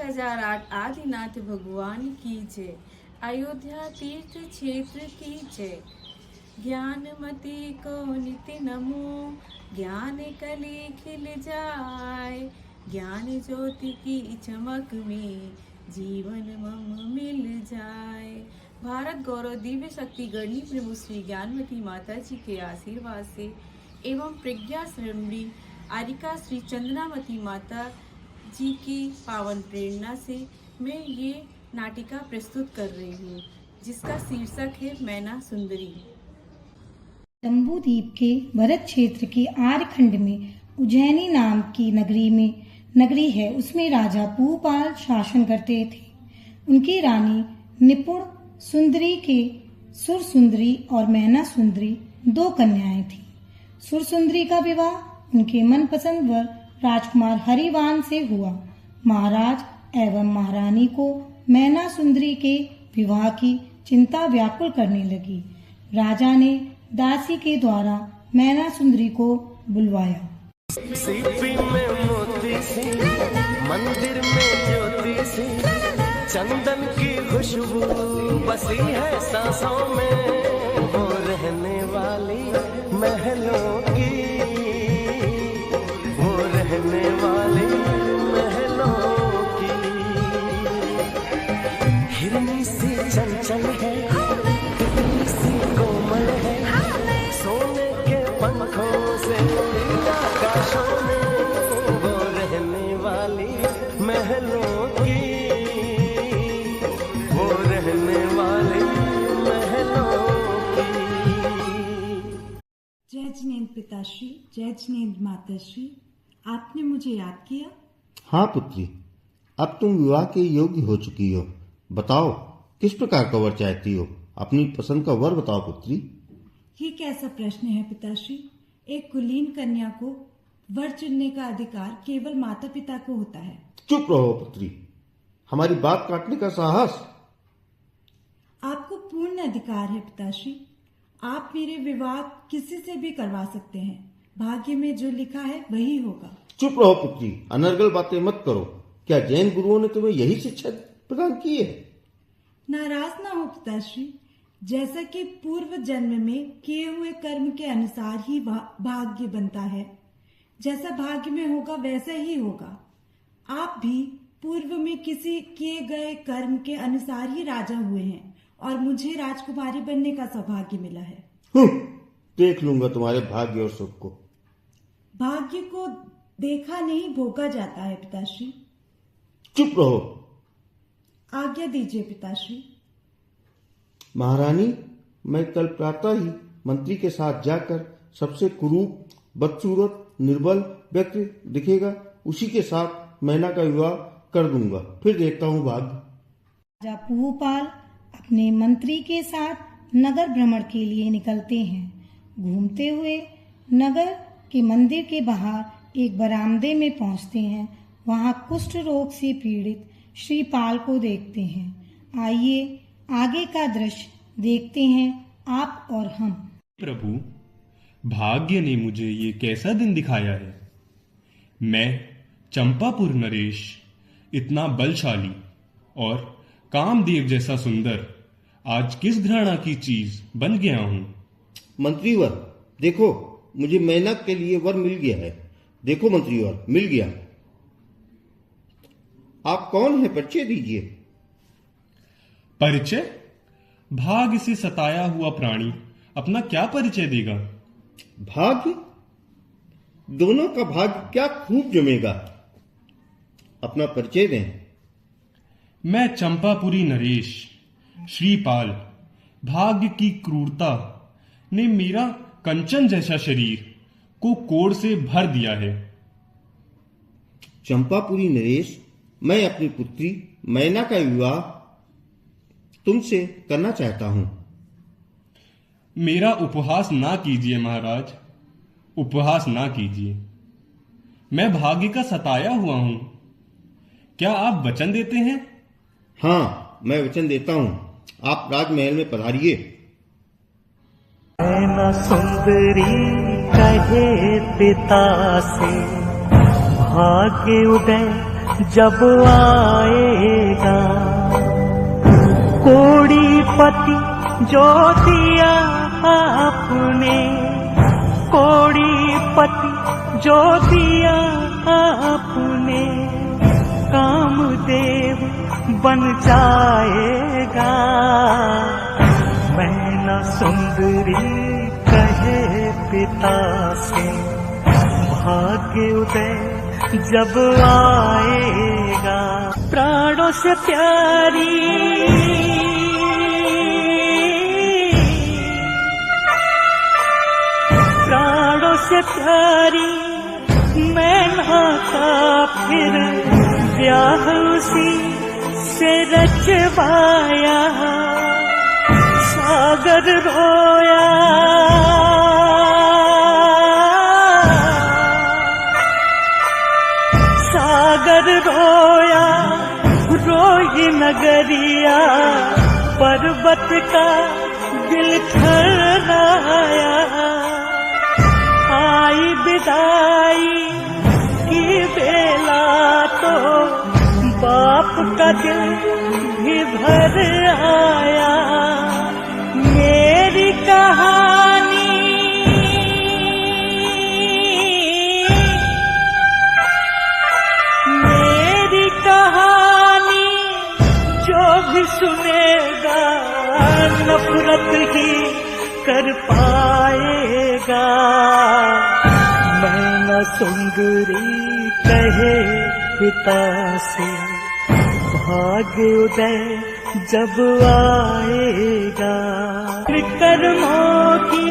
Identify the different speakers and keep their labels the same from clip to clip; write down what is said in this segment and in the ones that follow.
Speaker 1: 4008 आदिनाथ भगवान की जय। अयोध्या तीर्थ क्षेत्र की जय। ज्ञानमती को नित्य नमो, ज्ञान कली खिल जाए। ज्ञान ज्योति की चमक में जीवन मम मिल जाए। भारत गौरव दिव्य शक्ति गणी प्रभु श्री ज्ञानमती माता जी के आशीर्वाद से एवं प्रज्ञा श्रेणी आरिका श्री चंद्रामती माता जी की पावन प्रेरणा से मैं ये नाटिका प्रस्तुत कर रही हूँ, जिसका शीर्षक है मैना सुंदरी।
Speaker 2: जम्बूद्वीप के भरत क्षेत्र के आर्यखंड में उज्जैनी नाम की नगरी है। उसमें राजा पूपाल शासन करते थे। उनकी रानी निपुण सुंदरी के सुर सुंदरी और मैना सुंदरी 2 कन्याएं थीं। सुर सुंदरी का विवाह उनके मनपसंद वर राजकुमार हरिवान से हुआ। महाराज एवं महारानी को मैना सुंदरी के विवाह की चिंता व्याकुल करने लगी। राजा ने दासी के द्वारा मैना सुंदरी को बुलवाया।
Speaker 3: सीपी में मोती सी, मंदिर में ज्योति सी, चंदन की खुशबू बसी है सांसों में। वो रहने वाली महलों की, वो रहने वाली महलों की। हिरनी सी चंचल है, हिरनी सी कोमल है, सोने के पंखों से आकाशों में। वो रहने वाली महलों की, वो रहने वाली महलों की।
Speaker 4: जय जिनेंद्र पिताश्री, जय जिनेंद्र माताश्री, आपने मुझे याद किया?
Speaker 5: हाँ पुत्री, अब तुम विवाह के योग्य हो चुकी हो। बताओ किस प्रकार का वर चाहती हो? अपनी पसंद का वर बताओ पुत्री।
Speaker 4: ये कैसा प्रश्न है पिताश्री? एक कुलीन कन्या को वर चुनने का अधिकार केवल माता पिता को होता है।
Speaker 5: चुप रहो पुत्री, हमारी बात काटने का साहस।
Speaker 4: आपको पूर्ण अधिकार है पिताश्री। आप मेरे विवाह किसी से भी करवा सकते हैं। भाग्य में जो लिखा है वही होगा।
Speaker 5: चुप रहो पुत्री, अनर्गल बातें मत करो। क्या जैन गुरुओं ने तुम्हें यही शिक्षा प्रदान की है?
Speaker 4: नाराज ना हो पिताश्री। जैसा कि पूर्व जन्म में किए हुए कर्म के अनुसार ही भाग्य बनता है, जैसा भाग्य में होगा वैसा ही होगा। आप भी पूर्व में किसी किए गए कर्म के अनुसार ही राजा हुए हैं और मुझे राजकुमारी बनने का सौभाग्य मिला है।
Speaker 5: देख लूंगा तुम्हारे भाग्य और सुख को।
Speaker 4: भाग्य को देखा नहीं भोगा जाता है पिताश्री।
Speaker 5: चुप रहो।
Speaker 4: आज्ञा दीजिए पिताश्री।
Speaker 5: महारानी, मैं कल प्रातः ही मंत्री के साथ जाकर सबसे कुरूप, बदसूरत, निर्बल व्यक्ति दिखेगा उसी के साथ मैना का विवाह कर दूंगा। फिर देखता हूँ भाग्य।
Speaker 2: राजा पूपाल अपने मंत्री के साथ नगर भ्रमण के लिए निकलते हैं। घूमते हुए नगर के मंदिर के बाहर एक बरामदे में पहुंचते हैं। वहां कुष्ठ रोग से पीड़ित श्री पाल को देखते हैं। आइए आगे का दृश्य देखते हैं आप और हम।
Speaker 6: प्रभु, भाग्य ने मुझे ये कैसा दिन दिखाया है। मैं चंपापुर नरेश, इतना बलशाली और कामदेव जैसा सुंदर, आज किस घृणा की चीज बन गया हूँ।
Speaker 5: मंत्रीवर, देखो मुझे मैना के लिए वर मिल गया है। देखो मंत्रीवर, मिल गया। आप कौन है? परिचय दीजिए।
Speaker 6: परिचय? भाग्य से सताया हुआ प्राणी अपना क्या परिचय देगा?
Speaker 5: भाग्य? दोनों का भाग्य क्या खूब जमेगा। अपना परिचय दें।
Speaker 6: मैं चंपापुरी नरेश श्रीपाल। भाग्य की क्रूरता ने मेरा कंचन जैसा शरीर को कोड़ से भर दिया है।
Speaker 5: चंपापुरी नरेश, मैं अपनी पुत्री मैना का विवाह तुमसे करना चाहता हूं।
Speaker 6: मेरा उपहास ना कीजिए महाराज, उपहास ना कीजिए। मैं भाग्य का सताया हुआ हूं। क्या आप वचन देते हैं?
Speaker 5: हाँ, मैं वचन देता हूं। आप राजमहल में पधारिए।
Speaker 3: मैना सुंदरी कहे पिता से, भाग्य उदय जब आएगा। कोड़ीपति जो दिया आपने, कोड़ीपति जो दिया आपने, कामदेव बन जाएगा। मैना सुंदरी कहे पिता से, भाग्य उदय जब आएगा। प्राणों से प्यारी प्राणों से प्यारी मैना का फिर ब्याह उसी से रचवाया। सागर रोया सागर रोया, रोई नगरिया, पर्वत का दिल थर्राया। आई विदाई की बेला तो बाप का दिल भी भर आया। मेरी कहानी मेरी कहानी जो भी सुनेगा नफरत ही कर पाएगा। मैना सुंदरी कहे पिता से, भाग्य उदय जब आएगा। कर्मों की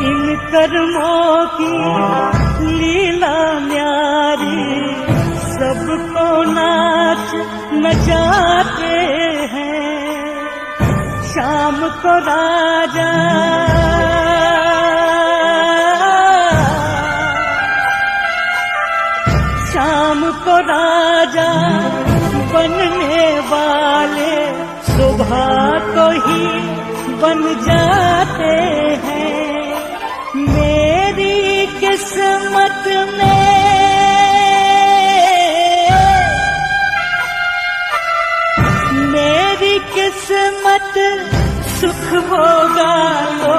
Speaker 3: इन कर्मों की लीला न्यारी, सबको नाच नचाते हैं। शाम को राजा शाम को राजा बनने वाले सुबह को ही बन जाते हैं। मेरी किस्मत में मेरी किस्मत सुख होगा तो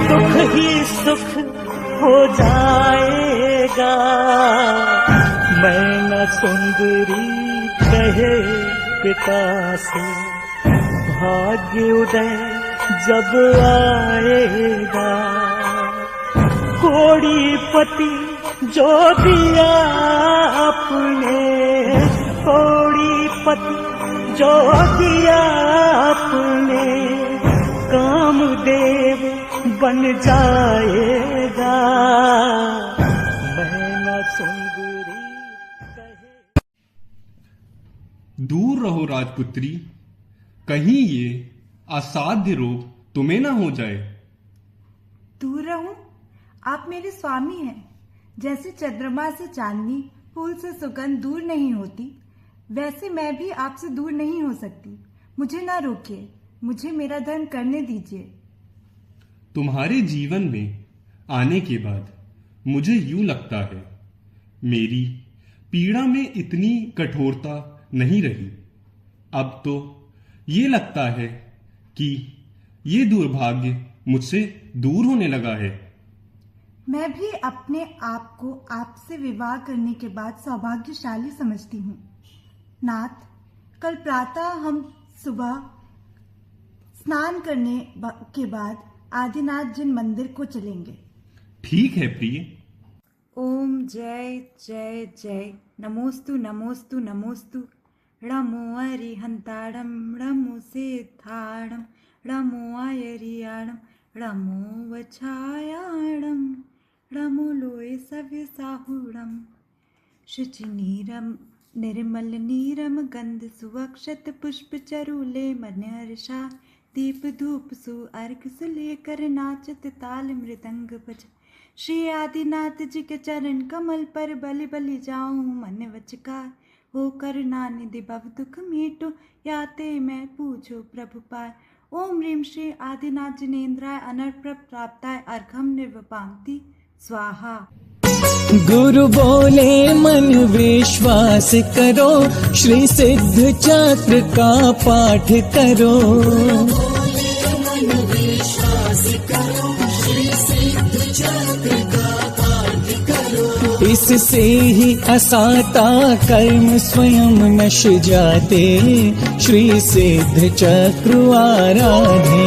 Speaker 3: दुख ही सुख हो जाएगा। मैना सुंदरी कहे पिता से, भाग्य उदय जब आएगा। कोड़ीपति जो दिया आपने, कोड़ीपति जो दिया आपने, कामदेव बन जाएगा। मैना सुंदरी कहे।
Speaker 6: दूर रहो राजपुत्री, कहीं ये असाध्य रोग तुम्हें ना हो जाए।
Speaker 4: दूर रहूं? आप मेरे स्वामी हैं। जैसे चंद्रमा से चांदनी, फूल से सुगंध दूर नहीं होती, वैसे मैं भी आपसे दूर नहीं हो सकती। मुझे ना रोकिए, मुझे मेरा धर्म करने दीजिए।
Speaker 6: तुम्हारे जीवन में आने के बाद मुझे यूं लगता है मेरी पीड़ा में इतनी कठोरता नहीं रही। अब तो ये लगता है कि ये दुर्भाग्य मुझसे दूर होने लगा है।
Speaker 4: मैं भी अपने आप को आपसे विवाह करने के बाद सौभाग्यशाली समझती हूँ। नाथ, कल प्रातः हम सुबह स्नान करने के बाद आदिनाथ जिन मंदिर को चलेंगे।
Speaker 6: ठीक है प्रिय।
Speaker 4: ओम जय जय जय नमोस्तु नमोस्तु नमोस्तु। णमो अरिहंताड़म णमो सिद्धाड़म णमो आयरियाड़म णमो वछायाड़म णमो लोय सव्यसाहुड़म। शुचि नीरम निर्मल नीरम गंध सुवक्षत पुष्प चरूले मन हर्षा। दीप धूप सु अर्घ से लेकर नाचत ताल मृदंग बज। श्री आदिनाथ जी के चरण कमल पर बलि बलि जाऊं मन वचकार। हो करुणा निधि भव दुख मीटो, याते मैं पूछो प्रभु पार। ओम ह्रीं श्री आदिनाथ जिनेन्द्राय अनर्प्र प्राप्ताय अर्घम निर्वपान्ति स्वाहा।
Speaker 3: गुरु बोले मन विश्वास करो, श्री सिद्ध चक्र का पाठ करो। इससे ही असाता कर्म स्वयं नश जाते, श्री सिद्ध चक्र आराधे।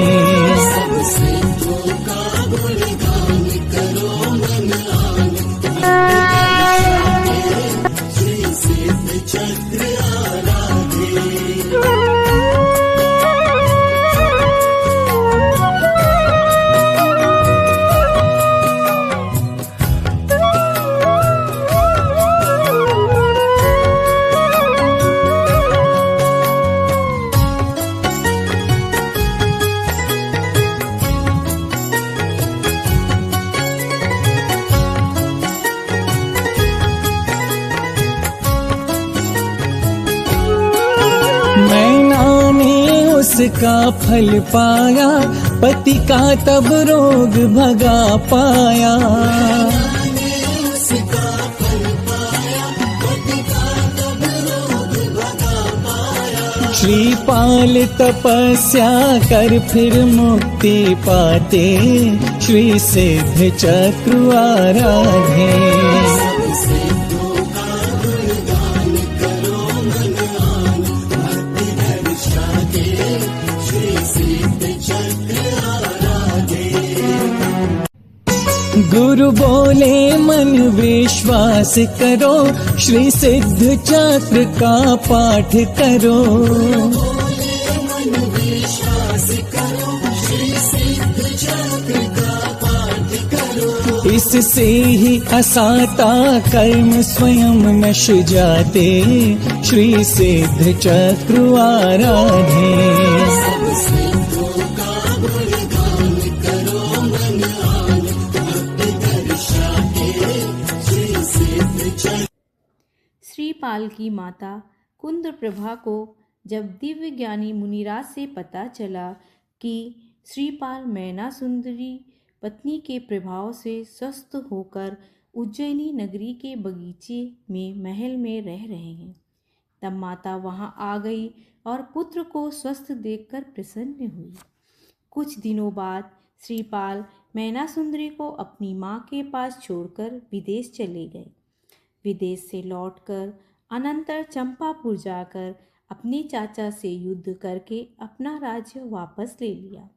Speaker 3: उसका फल पाया, पति का तब रोग भगा पाया। श्रीपाल तपस्या कर फिर मुक्ति पाते, श्री सिद्ध चक्र आराधे। गुरु बोले मन विश्वास करो, श्री सिद्ध चक्र का पाठ करो। इससे ही असाता कर्म स्वयं नश जाते, श्री सिद्ध चक्र आराधे।
Speaker 1: श्रीपाल की माता कुंद प्रभा को जब दिव्य ज्ञानी मुनिराज से पता चला कि श्रीपाल मैना सुंदरी पत्नी के प्रभाव से स्वस्थ होकर उज्जैनी नगरी के बगीचे में महल में रह रहे हैं, तब माता वहां आ गई और पुत्र को स्वस्थ देखकर प्रसन्न हुई। कुछ दिनों बाद श्रीपाल मैना सुंदरी को अपनी माँ के पास छोड़कर विदेश चले गए। विदेश से लौटकर अनंतर चंपापुर जाकर अपने चाचा से युद्ध करके अपना राज्य वापस ले लिया।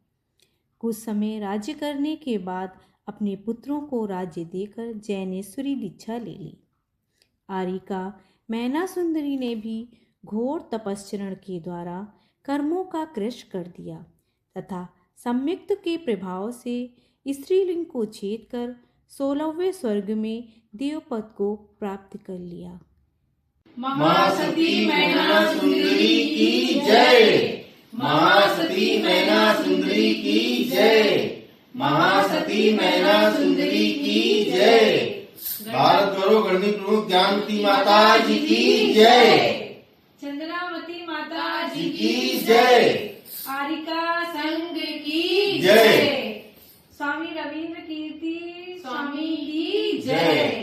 Speaker 1: कुछ समय राज्य करने के बाद अपने पुत्रों को राज्य देकर जैनेश्वरी दीक्षा ले ली। आरिका मैना सुंदरी ने भी घोर तपस्चरण के द्वारा कर्मों का क्रश कर दिया तथा सम्यक्त के प्रभाव से स्त्रीलिंग को छेद कर 16वें स्वर्ग में देवपद को प्राप्त कर लिया।
Speaker 5: महासती मैना सुंदरी की जय। महासती मैना सुंदरी की जय। महासती मैना सुंदरी की जय। भारत गौरव गणनी प्रमुख ज्ञानवती माता जी की जय।
Speaker 1: चंद्रावती माता
Speaker 5: जी की जय।
Speaker 1: आरिका संघ की
Speaker 5: जय।
Speaker 1: स्वामी रविंद्र कीर्ति स्वामी की जय।